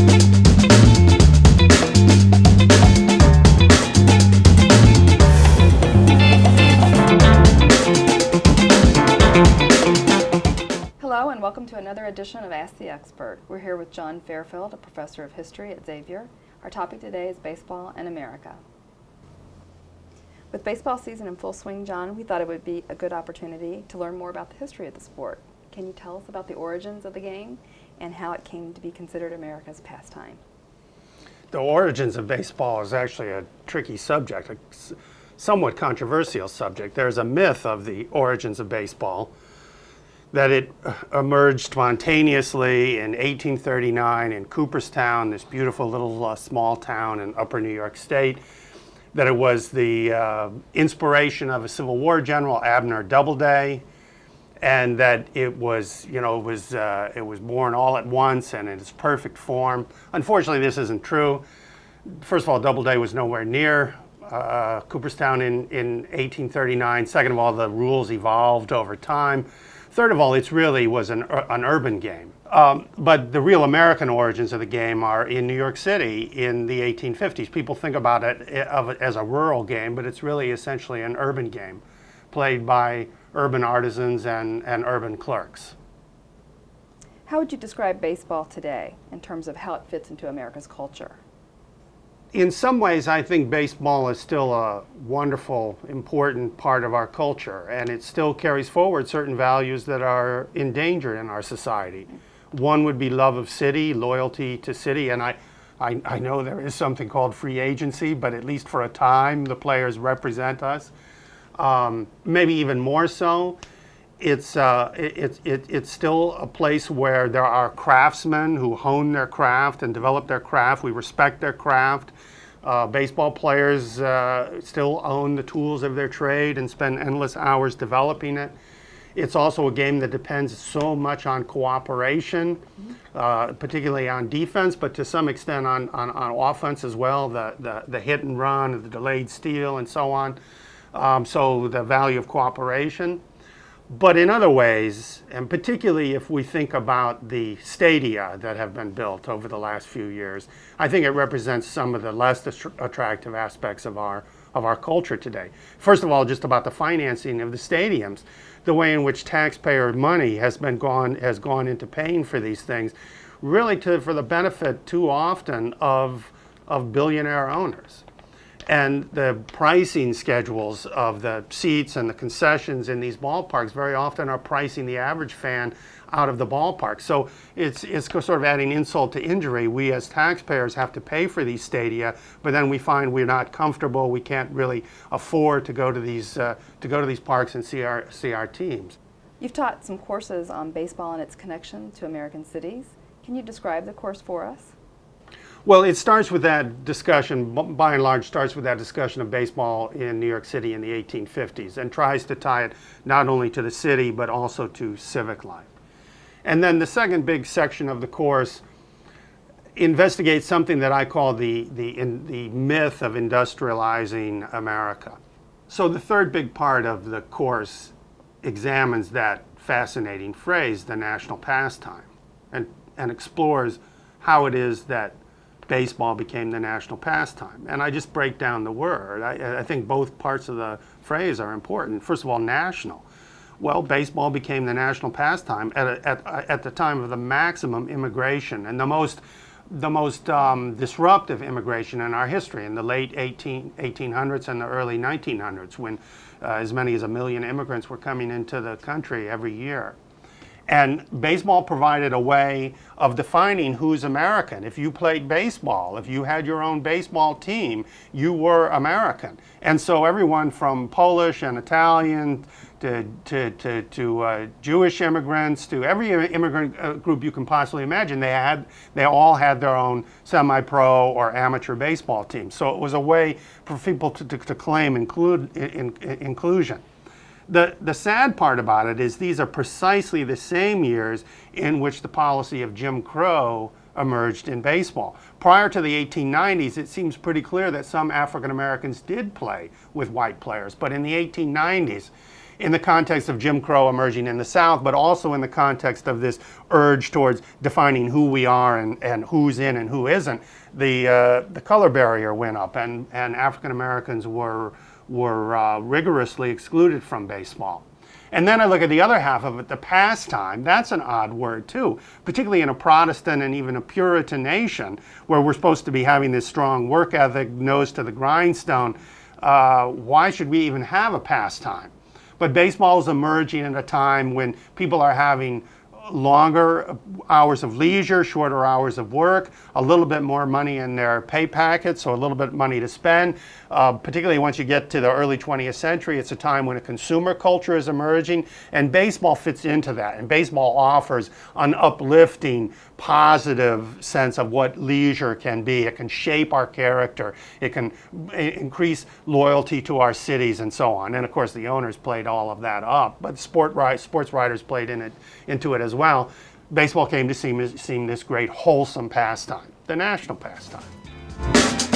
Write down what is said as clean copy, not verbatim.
Hello and welcome to another edition of Ask the Expert. We're here with John Fairfield, a professor of history at Xavier. Our topic today is baseball and America. With baseball season in full swing, John, we thought it would be a good opportunity to learn more about the history of the sport. Can you tell us about the origins of the game and how it came to be considered America's pastime? The origins of baseball is actually a tricky subject, a somewhat controversial subject. There's a myth of the origins of baseball, that it emerged spontaneously in 1839 in Cooperstown, this beautiful little small town in upper New York State, that it was the inspiration of a Civil War general, Abner Doubleday, and that it was born all at once and in its perfect form. Unfortunately, this isn't true. First of all, Doubleday was nowhere near Cooperstown in 1839. Second of all, the rules evolved over time. Third of all, it really was an urban game. But the real American origins of the game are in New York City in the 1850s. People think about it as a rural game, but it's really essentially an urban game played by urban artisans and urban clerks. How would you describe baseball today in terms of how it fits into America's culture? In some ways, I think baseball is still a wonderful, important part of our culture, and it still carries forward certain values that are endangered in our society. One would be love of city, loyalty to city, and I know there is something called free agency, but at least for a time, the players represent us. Maybe even more so, it's still a place where there are craftsmen who hone their craft and develop their craft. We respect their craft. Baseball players still own the tools of their trade and spend endless hours developing it. It's also a game that depends so much on cooperation, particularly on defense, but to some extent on offense as well, the hit and run, the delayed steal, and so on. So the value of cooperation. But in other ways, and particularly if we think about the stadia that have been built over the last few years, I think it represents some of the less attractive aspects of our culture today. First of all, just about the financing of the stadiums, the way in which taxpayer money has gone into paying for these things, really for the benefit too often of billionaire owners. And the pricing schedules of the seats and the concessions in these ballparks very often are pricing the average fan out of the ballpark. So it's sort of adding insult to injury. We as taxpayers have to pay for these stadia, but then we find we're not comfortable. We can't really afford to go to these parks and see our teams. You've taught some courses on baseball and its connection to American cities. Can you describe the course for us? Well, it starts with that discussion, by and large, starts with that discussion of baseball in New York City in the 1850s and tries to tie it not only to the city, but also to civic life. And then the second big section of the course investigates something that I call the myth of industrializing America. So the third big part of the course examines that fascinating phrase, the national pastime, and explores how it is that baseball became the national pastime. And I just break down the word. I think both parts of the phrase are important. First of all, national. Well, baseball became the national pastime at the time of the maximum immigration and the most disruptive immigration in our history in the late 1800s and the early 1900s, when as many as 1 million immigrants were coming into the country every year. And baseball provided a way of defining who's American. If you played baseball, if you had your own baseball team, you were American. And so everyone from Polish and Italian to Jewish immigrants, to every immigrant group you can possibly imagine, they all had their own semi-pro or amateur baseball team. So it was a way for people to claim inclusion. The sad part about it is these are precisely the same years in which the policy of Jim Crow emerged in baseball. Prior to the 1890s, it seems pretty clear that some African Americans did play with white players, but in the 1890s, in the context of Jim Crow emerging in the South, but also in the context of this urge towards defining who we are and who's in and who isn't. The color barrier went up, and African Americans were rigorously excluded from baseball. And then I look at the other half of it, the pastime. That's an odd word too, particularly in a Protestant and even a Puritan nation where we're supposed to be having this strong work ethic, nose to the grindstone. Why should we even have a pastime? But baseball is emerging at a time when people are having longer hours of leisure, shorter hours of work, a little bit more money in their pay packet, so a little bit of money to spend. Particularly once you get to the early 20th century, it's a time when a consumer culture is emerging, and baseball fits into that. And baseball offers an uplifting, positive sense of what leisure can be. It can shape our character. It can increase loyalty to our cities and so on. And of course, the owners played all of that up, but sports writers played into it as well. Baseball came to seem this great wholesome pastime, the national pastime.